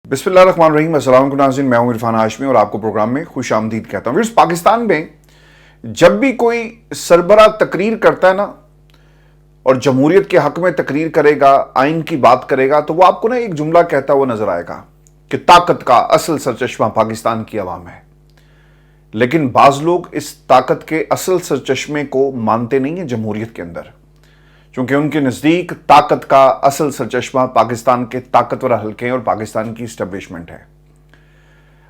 बिस्मिल्लाहिर्रहमानिर्रहीम। अस्सलाम वालेकुम नाज़रीन, मैं हूं इरफान हाशमी और आपको प्रोग्राम में खुश आमदीद कहता हूं। पाकिस्तान में जब भी कोई सरबरा तकरीर करता है ना और जमहूरियत के हक में तकरीर करेगा, आइन की बात करेगा, तो वो आपको ना एक जुमला कहता हुआ नजर आएगा कि ताकत का असल सरचश्मा पाकिस्तान की आवाम है। लेकिन बाज लोग इस ताकत के असल सरचश्मे को मानते नहीं है जमहूरियत के अंदर, क्योंकि उनके नज़दीक ताकत का असल सरचश्मा पाकिस्तान के ताकतवर हल्के और पाकिस्तान की इस्टेब्लिशमेंट है।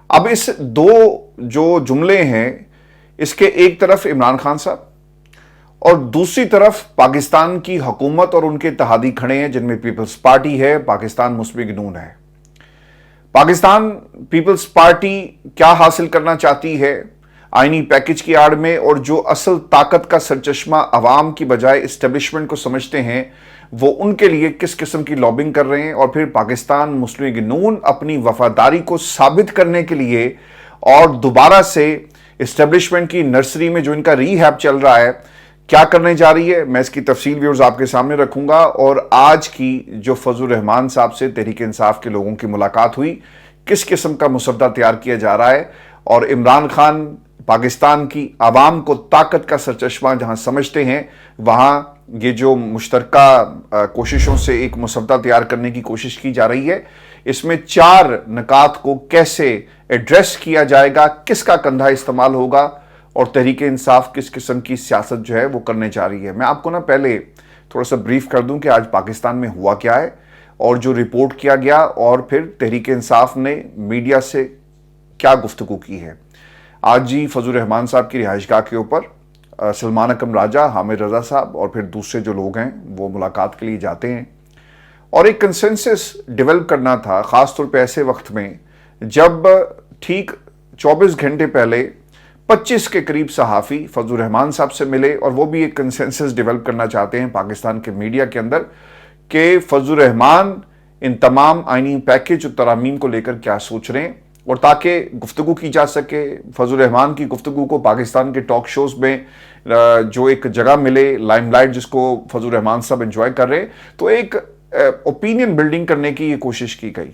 अब इस दो जो जुमले हैं, इसके एक तरफ इमरान खान साहब और दूसरी तरफ पाकिस्तान की हुकूमत और उनके इत्तेहादी खड़े हैं, जिनमें पीपल्स पार्टी है, पाकिस्तान मुस्लिम लीग नून है। पाकिस्तान पीपल्स पार्टी क्या हासिल करना चाहती है आईनी पैकेज की आड़ में, और जो असल ताकत का सरचश्मा अवाम की बजाय इस्टेब्लिशमेंट को समझते हैं, वो उनके लिए किस किस्म की लॉबिंग कर रहे हैं। और फिर पाकिस्तान मुस्लिम लीग नून अपनी वफादारी को साबित करने के लिए और दोबारा से इस्टेब्लिशमेंट की नर्सरी में जो इनका रीहैब चल रहा है, क्या करने जा रही है, मैं इसकी तफसील व्यूअर्स आपके सामने रखूंगा। और आज की जो फजल रहमान साहब से तहरीक इंसाफ के लोगों की मुलाकात हुई, किस किस्म का मुसद्दा तैयार किया जा रहा है, और इमरान खान पाकिस्तान की आवाम को ताकत का सरचश्मा जहां समझते हैं, वहां ये जो मुश्तरका कोशिशों से एक मुसद्दा तैयार करने की कोशिश की जा रही है, इसमें 4 नकात को कैसे एड्रेस किया जाएगा, किसका कंधा इस्तेमाल होगा और तहरीक इंसाफ किस किस्म की सियासत जो है वो करने जा रही है। मैं आपको ना पहले थोड़ा सा ब्रीफ कर दूं कि आज पाकिस्तान में हुआ क्या है और जो रिपोर्ट किया गया, और फिर तहरीक इंसाफ ने मीडिया से क्या गुफ्तगू की है। आज जी फजल रहमान साहब की रिहाइशगाह के ऊपर सलमान अकरम राजा, हामिद रजा साहब और फिर दूसरे जो लोग हैं वो मुलाकात के लिए जाते हैं, और एक कंसेंसस डेवलप करना था, ख़ास तौर पे ऐसे वक्त में जब ठीक 24 घंटे पहले 25 के करीब सहाफ़ी फजल रहमान साहब से मिले, और वो भी एक कंसेंसस डेवलप करना चाहते हैं पाकिस्तान के मीडिया के अंदर कि फजल रहमान इन तमाम आइनी पैकेज और तरामीम को लेकर क्या सोच रहे हैं, और ताकि गुफ्तगू की जा सके, फजल रहमान की गुफ्तगू को पाकिस्तान के टॉक शोज में जो एक जगह मिले, लाइमलाइट जिसको फजल रहमान साहब एंजॉय कर रहे हैं, तो एक ओपिनियन बिल्डिंग करने की ये कोशिश की गई,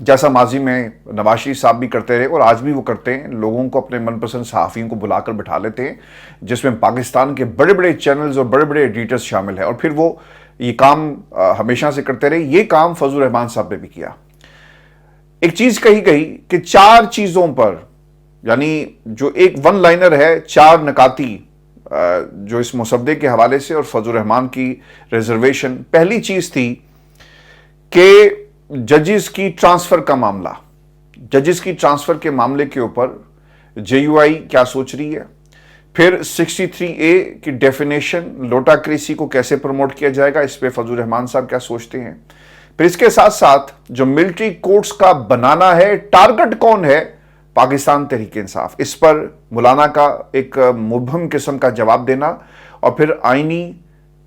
जैसा माजी में नवाज शरीफ साहब भी करते रहे और आज भी वो करते हैं। लोगों को अपने मनपसंद सहाफ़ियों को बुलाकर बिठा लेते हैं, जिसमें पाकिस्तान के बड़े बड़े चैनल्स और बड़े बड़े एडिटर्स शामिल हैं, और फिर वो ये काम हमेशा से करते रहे। ये काम फजल रहमान साहब ने भी किया। एक चीज कही गई कि 4 चीजों पर, यानी जो एक वन लाइनर है, 4 नकाती जो इस मुसद्दे के हवाले से और फजल रहमान की रिजर्वेशन। पहली चीज थी कि जजेस की ट्रांसफर का मामला, जजेस की ट्रांसफर के मामले के ऊपर जेयूआई क्या सोच रही है। फिर 63A की डेफिनेशन, लोटाक्रेसी को कैसे प्रमोट किया जाएगा, इस पे फजल रहमान साहब क्या सोचते हैं। फिर इसके साथ साथ जो मिलिट्री कोर्ट्स का बनाना है, टारगेट कौन है, पाकिस्तान तहरीक इंसाफ, इस पर मौलाना का एक मुबहम किस्म का जवाब देना, और फिर आईनी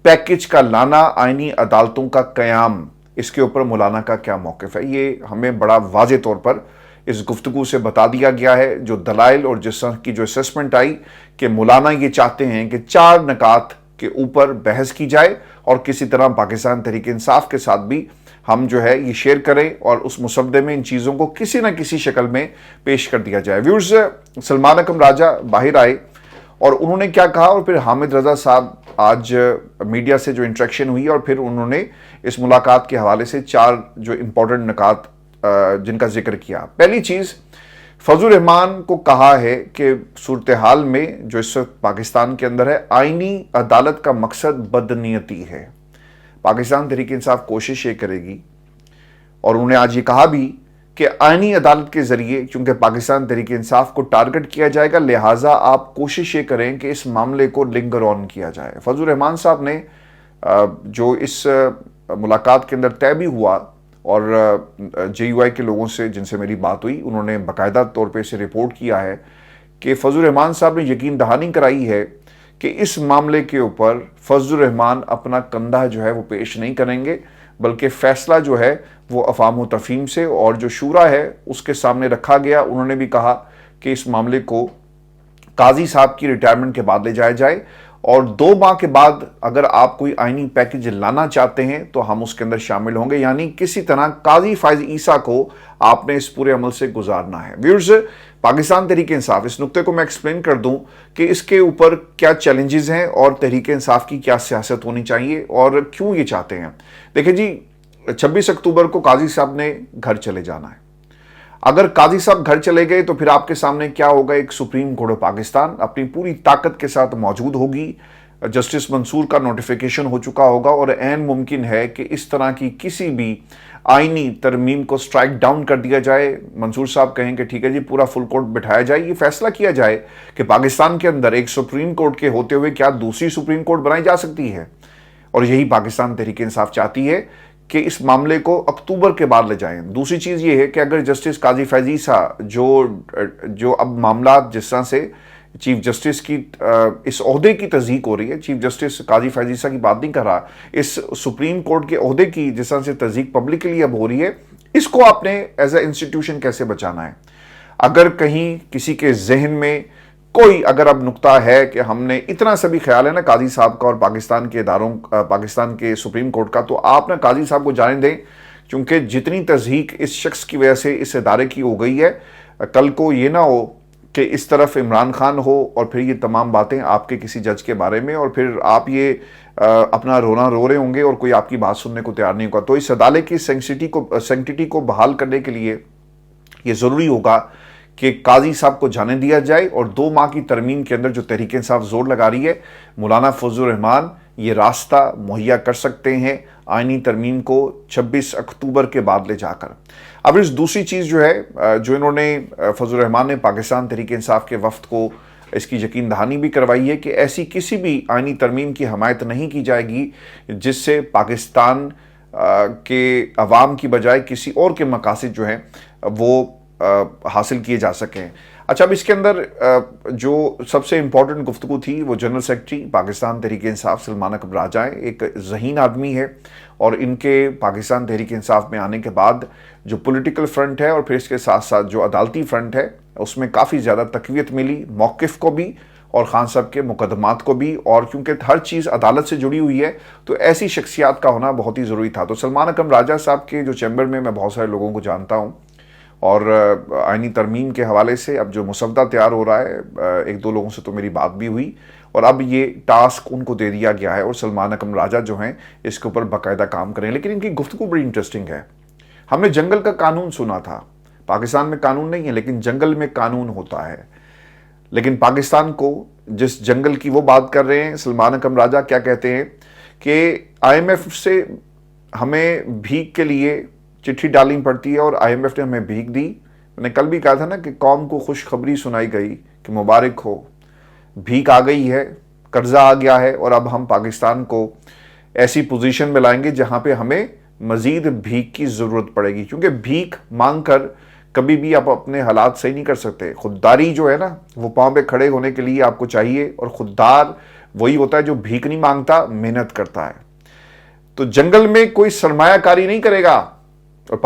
पैकेज का लाना, आईनी अदालतों का कयाम, इसके ऊपर मौलाना का क्या मौक़िफ़ है। ये हमें बड़ा वाज़े तौर पर इस गुफ्तगू से बता दिया गया है। जो दलाइल और जिस तरह की जो असेसमेंट आई कि मौलाना ये चाहते हैं कि 4 नकात के ऊपर बहस की जाए, और किसी तरह पाकिस्तान तहरीक इंसाफ के साथ भी हम जो है ये शेयर करें, और उस मुसद्दे में इन चीज़ों को किसी ना किसी शक्ल में पेश कर दिया जाए। व्यूअर्स, सलमान अकरम राजा बाहर आए और उन्होंने क्या कहा, और फिर हामिद रजा साहब आज मीडिया से जो इंटरेक्शन हुई, और फिर उन्होंने इस मुलाकात के हवाले से 4 जो इंपॉर्टेंट नकात जिनका जिक्र किया। पहली चीज़, फजल रहमान को कहा है कि सूरत हाल में जो इस वक्त पाकिस्तान के अंदर है, आईनी अदालत का मकसद बदनीयती है। पाकिस्तान तहरीक इंसाफ कोशिश ये करेगी, और उन्होंने आज ये कहा भी कि आईनी अदालत के जरिए, क्योंकि पाकिस्तान तहरीक इंसाफ को टारगेट किया जाएगा, लिहाजा आप कोशिश ये करें कि इस मामले को लिंगर ऑन किया जाए। फजल रहमान साहब ने जो इस मुलाकात के अंदर तय भी हुआ, और जेयूआई के लोगों से जिनसे मेरी बात हुई, उन्होंने बाकायदा तौर पर इसे रिपोर्ट किया है कि फजल रहमान साहब ने यकीन दहानी कराई है कि इस मामले के ऊपर फजल रहमान अपना कंधा जो है वो पेश नहीं करेंगे, बल्कि फैसला जो है वो अवाम व तफहीम से और जो शूरा है उसके सामने रखा गया। उन्होंने भी कहा कि इस मामले को काजी साहब की रिटायरमेंट के बाद ले जाया जाए, اور 2 ماہ کے بعد اگر آپ کوئی آئینی پیکج لانا چاہتے ہیں تو ہم اس کے اندر شامل ہوں گے، یعنی کسی طرح قاضی فائز عیسیٰ کو آپ نے اس پورے عمل سے گزارنا ہے۔ ویورز، پاکستان تحریک انصاف، اس نقطے کو میں ایکسپلین کر دوں کہ اس کے اوپر کیا چیلنجز ہیں اور تحریک انصاف کی کیا سیاست ہونی چاہیے اور کیوں یہ چاہتے ہیں۔ دیکھیں جی، 26 اکتوبر کو قاضی صاحب نے گھر چلے جانا ہے۔ اگر قاضی صاحب گھر چلے گئے تو پھر آپ کے سامنے کیا ہوگا؟ ایک سپریم کورٹ آف پاکستان اپنی پوری طاقت کے ساتھ موجود ہوگی، جسٹس منصور کا نوٹیفیکیشن ہو چکا ہوگا اور عین ممکن ہے کہ اس طرح کی کسی بھی آئینی ترمیم کو سٹرائک ڈاؤن کر دیا جائے۔ منصور صاحب کہیں کہ ٹھیک ہے جی، پورا فل کورٹ بٹھایا جائے، یہ فیصلہ کیا جائے کہ پاکستان کے اندر ایک سپریم کورٹ کے ہوتے ہوئے کیا دوسری سپریم کورٹ بنائی جا سکتی ہے، اور یہی پاکستان تحریک انصاف چاہتی ہے کہ اس معاملے کو اکتوبر کے بعد لے جائیں۔ دوسری چیز یہ ہے کہ اگر جسٹس قاضی فائز عیسیٰ جو اب معاملات جس طرح سے چیف جسٹس کی اس عہدے کی تصدیق ہو رہی ہے، چیف جسٹس قاضی فائز عیسیٰ کی بات نہیں کر رہا، اس سپریم کورٹ کے عہدے کی جس طرح سے تصدیق پبلکلی اب ہو رہی ہے، اس کو آپ نے ایز اے انسٹیٹیوشن کیسے بچانا ہے؟ اگر کہیں کسی کے ذہن میں کوئی اگر اب نقطہ ہے کہ ہم نے اتنا سا بھی خیال ہے نا قاضی صاحب کا اور پاکستان کے اداروں پاکستان کے سپریم کورٹ کا، تو آپ نا قاضی صاحب کو جانے دیں، کیونکہ جتنی تصدیق اس شخص کی وجہ سے اس ادارے کی ہو گئی ہے، کل کو یہ نہ ہو کہ اس طرف عمران خان ہو اور پھر یہ تمام باتیں آپ کے کسی جج کے بارے میں، اور پھر آپ یہ اپنا رونا رو رہے ہوں گے اور کوئی آپ کی بات سننے کو تیار نہیں ہوگا۔ تو اس عدالت کی سینکٹیٹی کو بحال کرنے کے لیے یہ ضروری ہوگا کہ قاضی صاحب کو جانے دیا جائے، اور 2 ماہ کی ترمیم کے اندر جو تحریک انصاف زور لگا رہی ہے، مولانا فضل الرحمان یہ راستہ مہیا کر سکتے ہیں آئینی ترمیم کو 26 اکتوبر کے بعد لے جا کر۔ اب اس دوسری چیز جو ہے جو انہوں نے فضل الرحمان نے پاکستان تحریک انصاف کے وفد کو اس کی یقین دہانی بھی کروائی ہے کہ ایسی کسی بھی آئینی ترمیم کی حمایت نہیں کی جائے گی جس سے پاکستان کے عوام کی بجائے کسی اور کے مقاصد جو ہیں وہ حاصل کیے جا سکیں۔ اچھا، اب اس کے اندر جو سب سے امپورٹنٹ گفتگو تھی وہ جنرل سیکرٹری پاکستان تحریک انصاف سلمان اکرم راجہ ہیں، ایک ذہین آدمی ہے، اور ان کے پاکستان تحریک انصاف میں آنے کے بعد جو پولیٹیکل فرنٹ ہے اور پھر اس کے ساتھ ساتھ جو عدالتی فرنٹ ہے اس میں کافی زیادہ تقویت ملی، موقف کو بھی اور خان صاحب کے مقدمات کو بھی، اور کیونکہ ہر چیز عدالت سے جڑی ہوئی ہے تو ایسی شخصیات کا ہونا بہت ہی ضروری تھا۔ تو سلمان اکرم راجہ صاحب کے جو چیمبر میں بہت سارے لوگوں کو جانتا ہوں، اور آئینی ترمیم کے حوالے سے اب جو مسودہ تیار ہو رہا ہے، 1-2 لوگوں سے تو میری بات بھی ہوئی، اور اب یہ ٹاسک ان کو دے دیا گیا ہے اور سلمان اکرم راجہ جو ہیں اس کے اوپر باقاعدہ کام کریں۔ لیکن ان کی گفتگو بڑی انٹرسٹنگ ہے۔ ہم نے جنگل کا قانون سنا تھا، پاکستان میں قانون نہیں ہے لیکن جنگل میں قانون ہوتا ہے، لیکن پاکستان کو جس جنگل کی وہ بات کر رہے ہیں سلمان اکرم راجہ، کیا کہتے ہیں کہ IMF سے ہمیں بھیک کے لیے چٹھی ڈالنی پڑتی ہے اور IMF نے ہمیں بھیک دی۔ میں نے کل بھی کہا تھا نا کہ قوم کو خوشخبری سنائی گئی کہ مبارک ہو، بھیک آ گئی ہے، قرضہ آ گیا ہے، اور اب ہم پاکستان کو ایسی پوزیشن میں لائیں گے جہاں پہ ہمیں مزید بھیک کی ضرورت پڑے گی، کیونکہ بھیک مانگ کر کبھی بھی آپ اپنے حالات صحیح نہیں کر سکتے۔ خودداری جو ہے نا وہ پاؤں پہ کھڑے ہونے کے لیے آپ کو چاہیے، اور خوددار وہی ہوتا ہے جو بھیک نہیں مانگتا، محنت کرتا ہے۔ تو جنگل میں کوئی سرمایہ کاری نہیں کرے گا، اور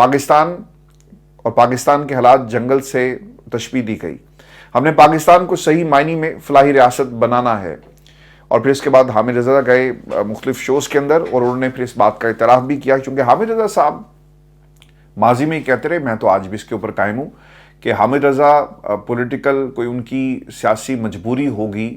پاکستان کے حالات جنگل سے تشبیہ دی گئی۔ ہم نے پاکستان کو صحیح معنی میں فلاحی ریاست بنانا ہے۔ اور پھر اس کے بعد حامد رضا گئے مختلف شوز کے اندر اور انہوں نے پھر اس بات کا اعتراف بھی کیا، کیونکہ حامد رضا صاحب ماضی میں ہی کہتے رہے، میں تو آج بھی اس کے اوپر قائم ہوں کہ حامد رضا پولیٹیکل کوئی ان کی سیاسی مجبوری ہوگی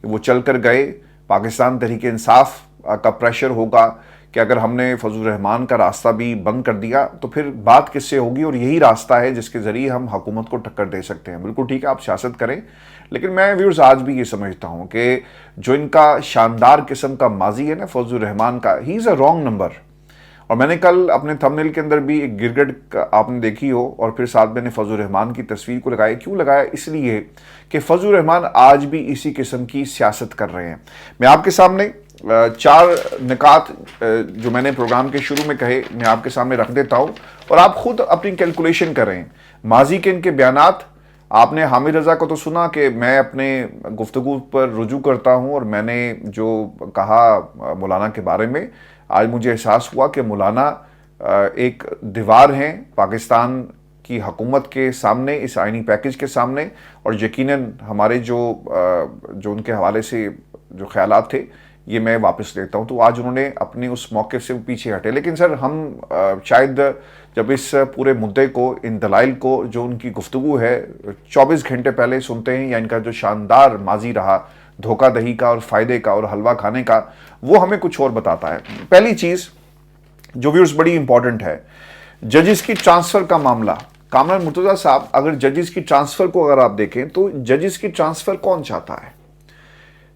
کہ وہ چل کر گئے، پاکستان تحریک انصاف کا پریشر ہوگا کہ اگر ہم نے فضل الرحمان کا راستہ بھی بند کر دیا تو پھر بات کس سے ہوگی، اور یہی راستہ ہے جس کے ذریعے ہم حکومت کو ٹکر دے سکتے ہیں۔ بالکل ٹھیک ہے، آپ سیاست کریں، لیکن میں ویورز آج بھی یہ سمجھتا ہوں کہ جو ان کا شاندار قسم کا ماضی ہے نا فضل الرحمان کا، ہی از اے رانگ نمبر۔ اور میں نے کل اپنے تھمبنیل کے اندر بھی ایک گرگٹ آپ نے دیکھی ہو، اور پھر ساتھ میں نے فضل الرحمان کی تصویر کو لگایا۔ کیوں لگایا؟ اس لیے کہ فضل الرحمان آج بھی اسی قسم کی سیاست کر رہے ہیں۔ میں آپ کے سامنے 4 نکات جو میں نے پروگرام کے شروع میں کہے میں آپ کے سامنے رکھ دیتا ہوں، اور آپ خود اپنی کیلکولیشن کریں۔ ماضی کے ان کے بیانات، آپ نے حامد رضا کو تو سنا کہ میں اپنے گفتگو پر رجوع کرتا ہوں، اور میں نے جو کہا مولانا کے بارے میں، آج مجھے احساس ہوا کہ مولانا ایک دیوار ہیں پاکستان کی حکومت کے سامنے، اس آئینی پیکج کے سامنے، اور یقیناً ہمارے جو ان کے حوالے سے जो ख्यालात थे ये मैं वापस लेता हूं। तो आज उन्होंने अपने उस मौके से पीछे हटे। लेकिन सर हम शायद जब इस पूरे मुद्दे को, इन दलाइल को, जो उनकी गुफ्तगू है 24 घंटे पहले सुनते हैं, या इनका जो शानदार माजी रहा धोखाधड़ी का और फायदे का और हलवा खाने का, वो हमें कुछ और बताता है। पहली चीज जो व्यूअर्स बड़ी इंपॉर्टेंट है, जजेस की ट्रांसफर का मामला। कामरान मुर्तजा साहब, अगर जजेस की ट्रांसफर को अगर आप देखें तो जजेस की ट्रांसफर कौन चाहता है?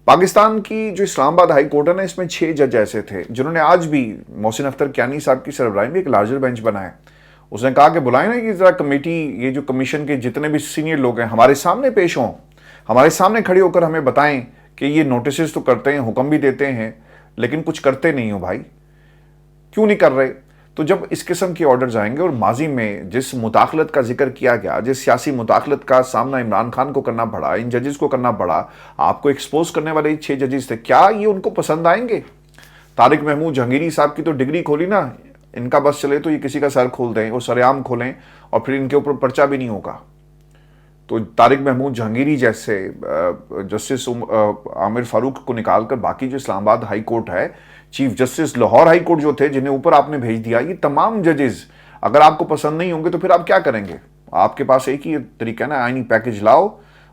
पाकिस्तान की जो इस्लामाबाद हाई कोर्ट है ना, इसमें 6 जज ऐसे थे जिन्होंने आज भी मोहसिन अख्तर कियानी साहब की सरबराही में एक लार्जर बेंच बनाया। उसने कहा कि बुलाए ना कि जरा कमेटी, ये जो कमीशन के जितने भी सीनियर लोग हैं हमारे सामने पेश हों, हमारे सामने खड़े होकर हमें बताएं कि ये नोटिस तो करते हैं, हुक्म भी देते हैं, लेकिन कुछ करते नहीं हो भाई, क्यों नहीं कर रहे? तो जब इस किस्म के ऑर्डर्स आएंगे, और माजी में जिस मुदाखलत का जिक्र किया गया, जिस सियासी मुदाखलत का सामना इमरान खान को करना पड़ा, इन जजेस को करना पड़ा, आपको एक्सपोज करने वाले 6 जजेस थे, क्या ये उनको पसंद आएंगे? तारिक महमूद जहांगीरी साहब की तो डिग्री खोली ना, इनका बस चले तो ये किसी का सर खोल दें और सरेआम खोलें और फिर इनके ऊपर पर्चा भी नहीं होगा। तो तारिक महमूद जहांगीरी जैसे जस्टिस आमिर फारूक को निकालकर बाकी जो इस्लामाबाद हाई कोर्ट है, chief justice Lahore high court जो थे, जिन्हें ऊपर आपने भेज दिया, ये तमाम जजेस अगर आपको पसंद नहीं होंगे तो फिर आप क्या करेंगे? आपके पास एक ही तरीका है ना, आईनी पैकेज लाओ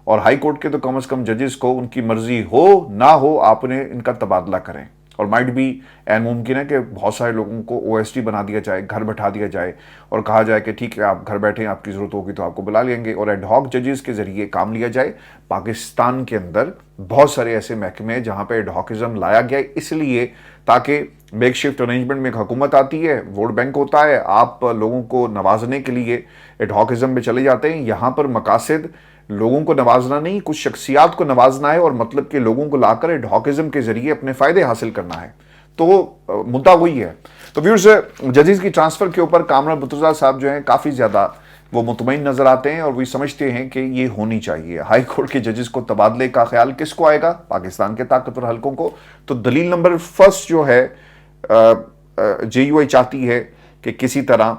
और हाई कोर्ट के तो कम से कम जजेस को उनकी मर्जी हो ना हो आपने इनका तबादला करें। और माइट भी एन मुमकिन है कि बहुत सारे लोगों को OSD बना दिया जाए, घर बैठा दिया जाए और कहा जाए कि ठीक है आप घर बैठे, आपकी ज़रूरत होगी तो आपको बुला लेंगे, और एडहॉक जजेस के ज़रिए काम लिया जाए। पाकिस्तान के अंदर बहुत सारे ऐसे महकमे हैं जहाँ पे एडहॉकिज्म लाया गया है, इसलिए ताकि मेकशिफ्ट अरेंजमेंट में एक हुकूमत आती है, वोट बैंक होता है, आप लोगों को नवाजने के लिए एडहॉकिज्म में चले जाते हैं। यहाँ पर मकासद लोगों को नवाजना नहीं, कुछ शख्सियात को नवाजना है, और मतलब कि लोगों को लाकर एडहॉकिज्म के जरिए अपने फायदे हासिल करना है। तो मुद्दा वही है। तो व्यूअर्स, जजेस की ट्रांसफर के ऊपर कामरान मुर्तजा साहब जो हैं काफ़ी ज़्यादा वो मुतमईन नज़र आते हैं और वो समझते हैं कि ये होनी चाहिए। हाई कोर्ट के जजेस को तबादले का ख्याल किसको आएगा? पाकिस्तान के ताकतवर हलकों को। तो दलील नंबर फर्स्ट जो है, JUI चाहती है कि किसी तरह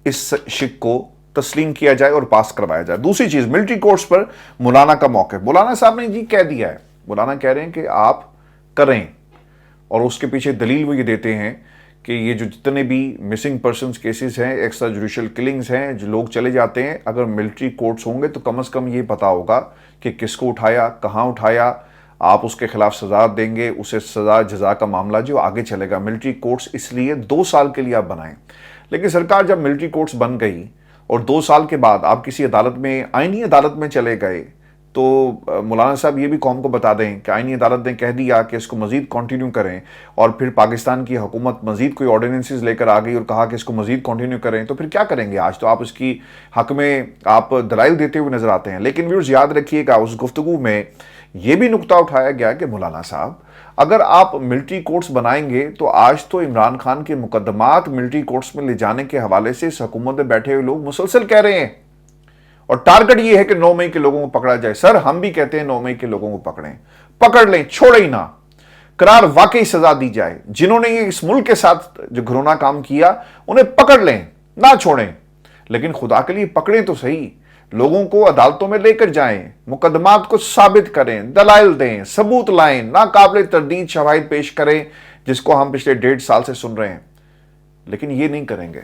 इस शिक को तस्लीम किया जाए और पास करवाया जाए। दूसरी चीज, मिलिट्री कोर्ट्स पर मौलाना का मौक़िफ़। मौलाना साहब ने जी कह दिया है, मौलाना कह रहे हैं कि आप करें, और उसके पीछे दलील वो ये देते हैं कि ये जो जितने भी मिसिंग पर्सनस केसेस हैं, एक्स्ट्रा जुडिशल किलिंग्स हैं, जो लोग चले जाते हैं, अगर मिलिट्री कोर्ट्स होंगे तो कम से कम ये पता होगा कि किसको उठाया, कहाँ उठाया, आप उसके खिलाफ सजा देंगे, उसे सजा जजा का मामला जो आगे चलेगा। मिलिट्री कोर्ट्स इसलिए 2 साल के लिए आप बनाएं। लेकिन सरकार जब मिलिट्री कोर्ट्स बन गई और 2 साल के बाद आप किसी अदालत में, आईनी अदालत में चले गए, तो मौलाना साहब ये भी कौम को बता दें कि आईनी अदालत ने कह दिया कि इसको मजीद कंटिन्यू करें, और फिर पाकिस्तान की हुकूमत मजीद कोई ऑर्डिनेंसेस लेकर आ गई और कहा कि इसको मजीद कंटिन्यू करें, तो फिर क्या करेंगे? आज तो आप उसकी हक में आप दलाइल देते हुए नजर आते हैं। लेकिन व्यूअर्स याद रखिएगा, उस गुफ्तगू में यह भी नुकता उठाया गया कि मौलाना साहब, अगर आप मिलिट्री कोर्ट्स बनाएंगे तो आज तो इमरान खान के मुकदमात मिलिट्री कोर्ट्स में ले जाने के हवाले से इस हुकूमत में बैठे हुए लोग मुसलसल कह रहे हैं, और टारगेट ये है कि 9 मई के लोगों को पकड़ा जाए। सर हम भी कहते हैं 9 मई के लोगों को पकड़ें, पकड़ लें, छोड़े ही ना, करार वाकई सजा दी जाए। जिन्होंने ये इस मुल्क के साथ जो घिनौना काम किया उन्हें पकड़ लें, ना छोड़ें। लेकिन खुदा के लिए पकड़ें तो सही, लोगों को अदालतों में लेकर जाएं, मुकदमात को साबित करें, दलाइल दें, सबूत लाएं, नाकाबिले तरदीद शवाहिद पेश करें, जिसको हम पिछले 1.5 साल से सुन रहे हैं। लेकिन ये नहीं करेंगे।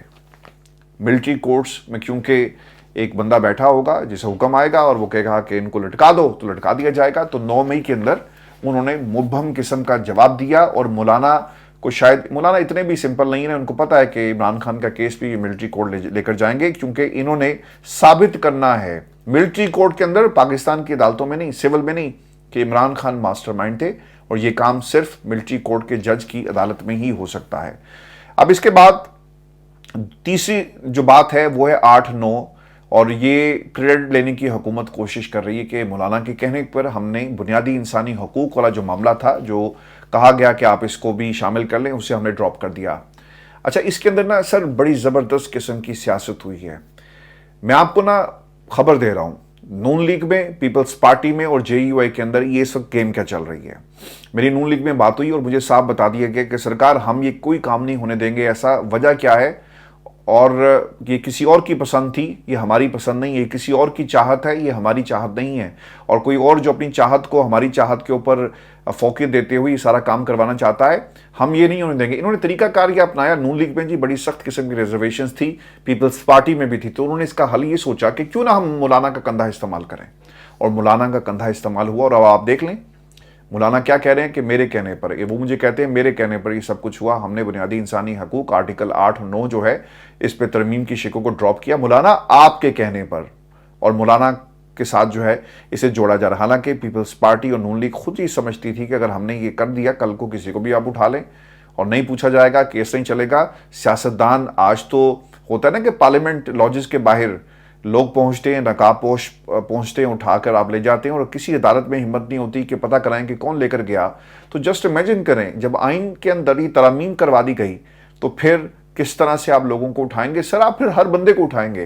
मिलिट्री कोर्ट्स में क्योंकि एक बंदा बैठा होगा जिसे हुक्म आएगा और वो कहेगा कि इनको लटका दो, तो लटका दिया जाएगा। तो 9 मई के अंदर उन्होंने मुबहम किस्म का जवाब दिया, और मौलाना को शायद, मौलाना इतने भी सिंपल नहीं है, उनको पता है कि इमरान खान का केस भी मिलिट्री कोर्ट लेकर जाएंगे, क्योंकि इन्होंने साबित करना है मिलिट्री कोर्ट के अंदर, पाकिस्तान की अदालतों में नहीं, सिविल में नहीं, कि इमरान खान मास्टरमाइंड थे, और ये काम सिर्फ मिलिट्री कोर्ट के जज की अदालत में ही हो सकता है। अब इसके बाद तीसरी जो बात है वो है 8-9, और ये क्रेडिट लेने की हुकूमत कोशिश कर रही है कि मौलाना के कहने पर हमने बुनियादी इंसानी हकूक वाला जो मामला था, जो कहा गया कि आप इसको भी शामिल कर लें, उसे हमने ड्रॉप कर दिया। अच्छा, इसके अंदर ना सर बड़ी ज़बरदस्त किस्म की सियासत हुई है। मैं आपको ना खबर दे रहा हूँ, नून लीग में, पीपल्स पार्टी में और JUI के अंदर ये सब गेम क्या चल रही है। मेरी नून लीग में बात हुई और मुझे साफ बता दिया गया कि सरकार हम ये कोई काम नहीं होने देंगे। ऐसा वजह क्या है? اور یہ کسی اور کی پسند تھی، یہ ہماری پسند نہیں ہے، یہ کسی اور کی چاہت ہے، یہ ہماری چاہت نہیں ہے، اور کوئی اور جو اپنی چاہت کو ہماری چاہت کے اوپر فوقیت دیتے ہوئے یہ سارا کام کروانا چاہتا ہے، ہم یہ نہیں ہونے دیں گے۔ انہوں نے طریقہ کار یہ اپنایا، نون لیگ میں جی بڑی سخت قسم کی ریزرویشنز تھی، پیپلز پارٹی میں بھی تھی، تو انہوں نے اس کا حل یہ سوچا کہ کیوں نہ ہم مولانا کا کندھا استعمال کریں، اور مولانا کا کندھا استعمال ہوا۔ اور اب آپ دیکھ لیں مولانا کیا کہہ رہے ہیں کہ میرے کہنے پر، وہ مجھے کہتے ہیں میرے کہنے پر یہ سب کچھ ہوا، ہم نے بنیادی انسانی حقوق آرٹیکل 8 اور 9 جو ہے اس پہ ترمیم کی شکوں کو ڈراپ کیا، مولانا آپ کے کہنے پر، اور مولانا کے ساتھ جو ہے اسے جوڑا جا رہا۔ حالانکہ پیپلز پارٹی اور نون لیگ خود ہی سمجھتی تھی کہ اگر ہم نے یہ کر دیا کل کو کسی کو بھی آپ اٹھا لیں اور نہیں پوچھا جائے گا، کیس نہیں چلے گا۔ سیاستدان آج تو ہوتا ہے نا کہ پارلیمنٹ لاجز کے باہر لوگ پہنچتے ہیں، نقاب پوش پہنچتے ہیں، اٹھا کر آپ لے جاتے ہیں، اور کسی عدالت میں ہمت نہیں ہوتی کہ پتہ کرائیں کہ کون لے کر گیا۔ تو جسٹ امیجن کریں جب آئین کے اندر یہ ترامیم کروا دی گئی تو پھر کس طرح سے آپ لوگوں کو اٹھائیں گے؟ سر آپ پھر ہر بندے کو اٹھائیں گے،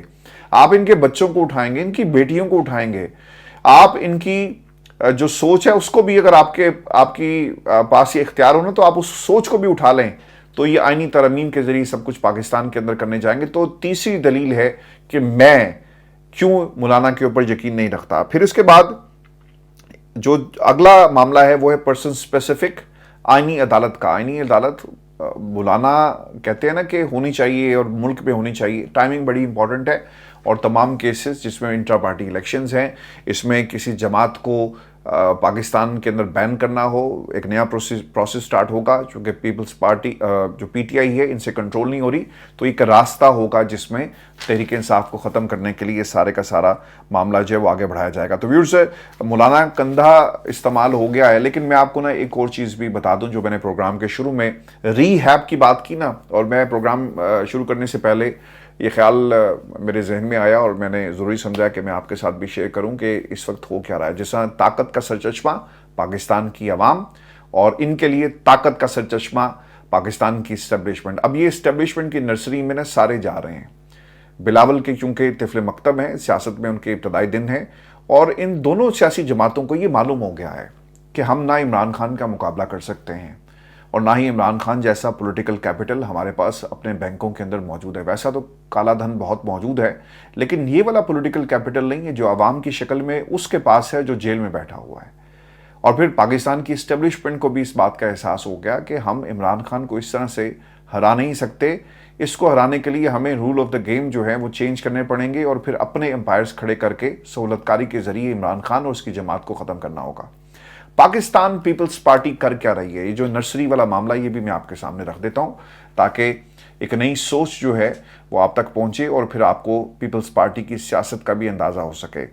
آپ ان کے بچوں کو اٹھائیں گے، ان کی بیٹیوں کو اٹھائیں گے، آپ ان کی جو سوچ ہے اس کو بھی، اگر آپ کی پاس یہ اختیار ہونا تو آپ اس سوچ کو بھی اٹھا لیں، تو یہ آئینی ترمیم کے ذریعے سب کچھ پاکستان کے اندر کرنے جائیں گے۔ تو تیسری دلیل ہے کہ میں کیوں مولانا کے اوپر یقین نہیں رکھتا۔ پھر اس کے بعد جو اگلا معاملہ ہے وہ ہے پرسن سپیسیفک آئینی عدالت کا۔ آئینی عدالت مولانا کہتے ہیں نا کہ ہونی چاہیے اور ملک میں ہونی چاہیے، ٹائمنگ بڑی امپورٹنٹ ہے، اور تمام کیسز جس میں انٹرا پارٹی الیکشنز ہیں، اس میں کسی جماعت کو پاکستان کے اندر بین کرنا ہو، ایک نیا پروسیس سٹارٹ ہوگا، چونکہ پیپلز پارٹی جو پی ٹی آئی ہے ان سے کنٹرول نہیں ہو رہی، تو ایک راستہ ہوگا جس میں تحریک انصاف کو ختم کرنے کے لیے یہ سارے کا سارا معاملہ جو ہے وہ آگے بڑھایا جائے گا۔ تو ویورز مولانا کندھا استعمال ہو گیا ہے، لیکن میں آپ کو نا ایک اور چیز بھی بتا دوں جو میں نے پروگرام کے شروع میں ری ہیب کی بات کی نا، اور میں پروگرام شروع کرنے سے پہلے یہ خیال میرے ذہن میں آیا اور میں نے ضروری سمجھا کہ میں آپ کے ساتھ بھی شیئر کروں کہ اس وقت ہو کیا رہا ہے۔ جیسا طاقت کا سرچشمہ پاکستان کی عوام، اور ان کے لیے طاقت کا سرچشمہ پاکستان کی اسٹیبلشمنٹ۔ اب یہ اسٹیبلشمنٹ کی نرسری میں نا سارے جا رہے ہیں، بلاول کے چونکہ طفل مکتب ہیں، سیاست میں ان کے ابتدائی دن ہیں، اور ان دونوں سیاسی جماعتوں کو یہ معلوم ہو گیا ہے کہ ہم نہ عمران خان کا مقابلہ کر سکتے ہیں، اور نہ ہی عمران خان جیسا پولیٹیکل کیپٹل ہمارے پاس اپنے بینکوں کے اندر موجود ہے۔ ویسا تو کالا دھن بہت موجود ہے، لیکن یہ والا پولیٹیکل کیپٹل نہیں ہے جو عوام کی شکل میں اس کے پاس ہے جو جیل میں بیٹھا ہوا ہے۔ اور پھر پاکستان کی اسٹیبلشمنٹ کو بھی اس بات کا احساس ہو گیا کہ ہم عمران خان کو اس طرح سے ہرا نہیں سکتے، اس کو ہرانے کے لیے ہمیں رول آف دا گیم جو ہے وہ چینج کرنے پڑیں گے، اور پھر اپنے امپائرز کھڑے کر کے سہولت کاری کے ذریعے عمران خان اور اس کی جماعت کو ختم کرنا ہوگا۔ پاکستان پیپلز پارٹی کر کیا رہی ہے؟ یہ جو نرسری والا معاملہ یہ بھی میں آپ کے سامنے رکھ دیتا ہوں تاکہ ایک نئی سوچ جو ہے وہ آپ تک پہنچے اور پھر آپ کو پیپلز پارٹی کی سیاست کا بھی اندازہ ہو سکے۔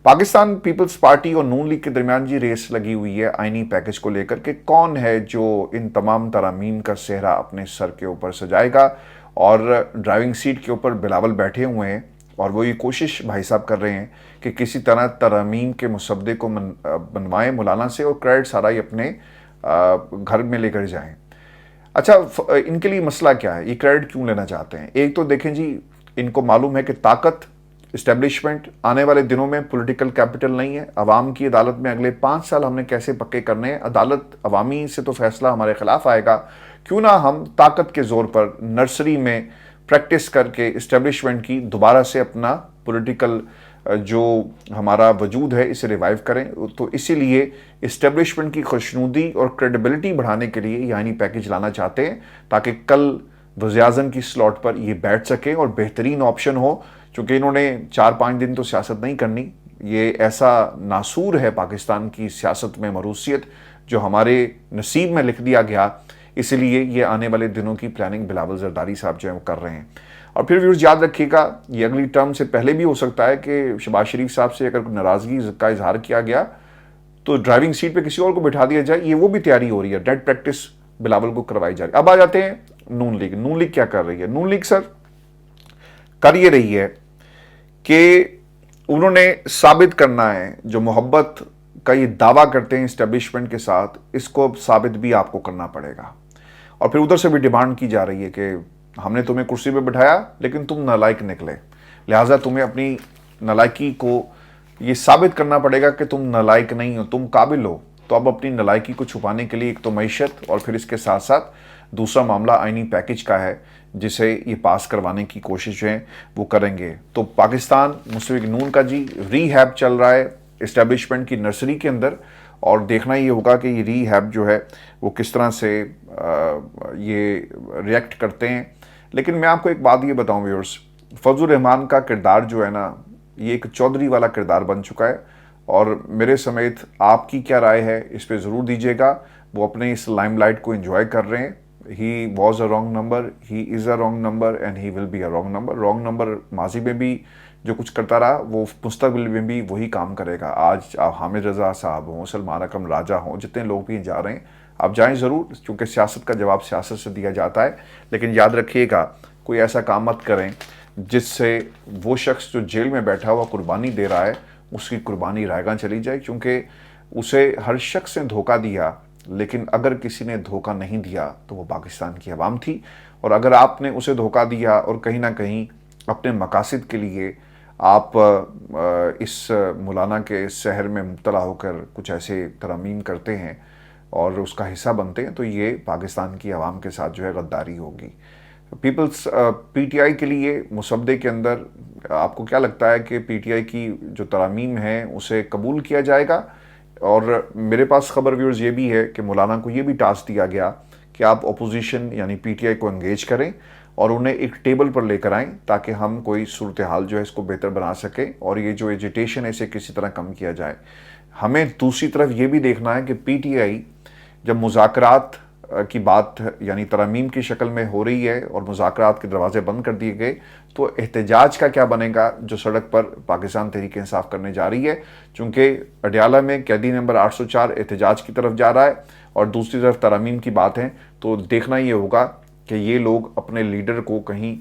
پاکستان پیپلز پارٹی اور نون لیگ کے درمیان جی ریس لگی ہوئی ہے آئینی پیکج کو لے کر کہ کون ہے جو ان تمام ترامیم کا صحرا اپنے سر کے اوپر سجائے گا، اور ڈرائیونگ سیٹ کے اوپر بلاول بیٹھے ہوئے ہیں، اور وہ یہ کوشش بھائی صاحب کر رہے ہیں کہ کسی طرح ترامیم کے مسودے کو بنوائیں مولانا سے، اور کریڈٹ سارا ہی اپنے گھر میں لے کر جائیں۔ اچھا ان کے لیے مسئلہ کیا ہے؟ یہ کریڈٹ کیوں لینا چاہتے ہیں؟ ایک تو دیکھیں جی، ان کو معلوم ہے کہ طاقت اسٹیبلشمنٹ آنے والے دنوں میں پولیٹیکل کیپٹل نہیں ہے، عوام کی عدالت میں اگلے 5 سال ہم نے کیسے پکے کرنے ہیں، عدالت عوامی سے تو فیصلہ ہمارے خلاف آئے گا، کیوں نہ ہم طاقت کے زور پر نرسری میں پریکٹس کر کے اسٹیبلشمنٹ کی دوبارہ سے اپنا پولیٹیکل جو ہمارا وجود ہے اسے ریوائیو کریں۔ تو اسی لیے اسٹیبلشمنٹ کی خوشنودی اور کریڈیبلٹی بڑھانے کے لیے یہ آئینی پیکج لانا چاہتے ہیں تاکہ کل وزیر اعظم کی سلاٹ پر یہ بیٹھ سکیں اور بہترین آپشن ہو، چونکہ انہوں نے 4-5 دن تو سیاست نہیں کرنی، یہ ایسا ناسور ہے پاکستان کی سیاست میں مروثیت جو ہمارے نصیب میں لکھ دیا گیا، اسی لیے یہ آنے والے دنوں کی پلاننگ بلاول زرداری صاحب جو ہے وہ کر رہے ہیں۔ اور پھر ویورز یاد رکھیے گا یہ اگلی ٹرم سے پہلے بھی ہو سکتا ہے کہ شہباز شریف صاحب سے اگر ناراضگی کا اظہار کیا گیا تو ڈرائیونگ سیٹ پہ کسی اور کو بٹھا دیا جائے، یہ وہ بھی تیاری ہو رہی ہے، ڈیڈ پریکٹس بلاول کو کروائی جا رہی ہے۔ اب آ جاتے ہیں نون لیگ۔ نون لیگ کیا کر رہی ہے؟ نون لیگ سر کر یہ رہی ہے کہ انہوں نے ثابت کرنا ہے جو محبت کا یہ دعویٰ کرتے ہیں اسٹیبلشمنٹ کے ساتھ، اس کو ثابت بھی آپ کو کرنا پڑے گا، اور پھر ادھر سے بھی ڈیمانڈ کی جا رہی ہے کہ ہم نے تمہیں کرسی پہ بٹھایا لیکن تم نالائق نکلے، لہٰذا تمہیں اپنی نالائکی کو یہ ثابت کرنا پڑے گا کہ تم نالائق نہیں ہو، تم قابل ہو۔ تو اب اپنی نالائکی کو چھپانے کے لیے ایک تو معیشت اور پھر اس کے ساتھ ساتھ دوسرا معاملہ آئینی پیکج کا ہے जिसे ये पास करवाने की कोशिश है वो करेंगे। तो पाकिस्तान मुस्लिम लीग नून का जी रीहैब चल रहा है इस्टेब्लिशमेंट की नर्सरी के अंदर, और देखना ये होगा कि ये रीहैब जो है वो किस तरह से ये रिएक्ट करते हैं। लेकिन मैं आपको एक बात ये बताऊं व्यूअर्स, फजलुर रहमान का किरदार जो है ना, ये एक चौधरी वाला किरदार बन चुका है, और मेरे समेत आपकी क्या राय है इस पे ज़रूर दीजिएगा। वो अपने इस लाइमलाइट को एंजॉय कर रहे हैं। He was a wrong number, he is a wrong number and he will be a wrong number. Wrong number माजी में भी जो कुछ करता रहा वो मुस्तकबिल में भी वही काम करेगा। आज आप हामिद रज़ा साहब हों, सलमान अकरम राजा हों, जितने लोग भी जा रहे हैं आप जाएं ज़रूर, क्योंकि सियासत का जवाब सियासत से दिया जाता है। लेकिन याद रखिएगा कोई ऐसा काम मत करें जिससे वो शख्स जो जेल में बैठा हुआ कुर्बानी दे रहा है उसकी कुर्बानी रायगां चली जाए, क्योंकि उसे हर शख्स ने धोखा दिया, लेकिन अगर किसी ने धोखा नहीं दिया तो वो पाकिस्तान की आवाम थी। और अगर आपने उसे धोखा दिया और कहीं ना कहीं अपने मकासद के लिए आप इस मौलाना के शहर में मुब्तला होकर कुछ ऐसे तरमीम करते हैं और उसका हिस्सा बनते हैं, तो ये पाकिस्तान की आवाम के साथ जो है गद्दारी होगी। पीपल्स पीटीआई के लिए मुसद्दे के अंदर आपको क्या लगता है कि पीटीआई की जो तरमीम है उसे कबूल किया जाएगा? और मेरे पास खबर व्यूअर्स ये भी है कि मौलाना को ये भी टास्क दिया गया कि आप अपोजिशन यानी पीटीआई को एंगेज करें और उन्हें एक टेबल पर लेकर आएं ताकि हम कोई सूरत हाल जो है इसको बेहतर बना सकें और ये जो एजिटेशन है इसे किसी तरह कम किया जाए। हमें दूसरी तरफ ये भी देखना है कि पीटीआई जब मुज़ाकरात की बात यानी तरमीम की शक्ल में हो रही है और मुज़ाकरात के दरवाजे बंद कर दिए गए, तो एहतजाज का क्या बनेगा जो सड़क पर पाकिस्तान तहरीक इंसाफ करने जा रही है। चूँकि अडयाला में कैदी नंबर 804 एहतजाज की तरफ जा रहा है और दूसरी तरफ तरमीम की बात है, तो देखना ये होगा कि ये लोग अपने लीडर को कहीं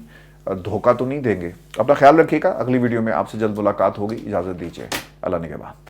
धोखा तो नहीं देंगे। अपना ख्याल रखिएगा। अगली वीडियो में आपसे जल्द मुलाकात होगी। इजाज़त दीजिए। अल्लाह निगहबान।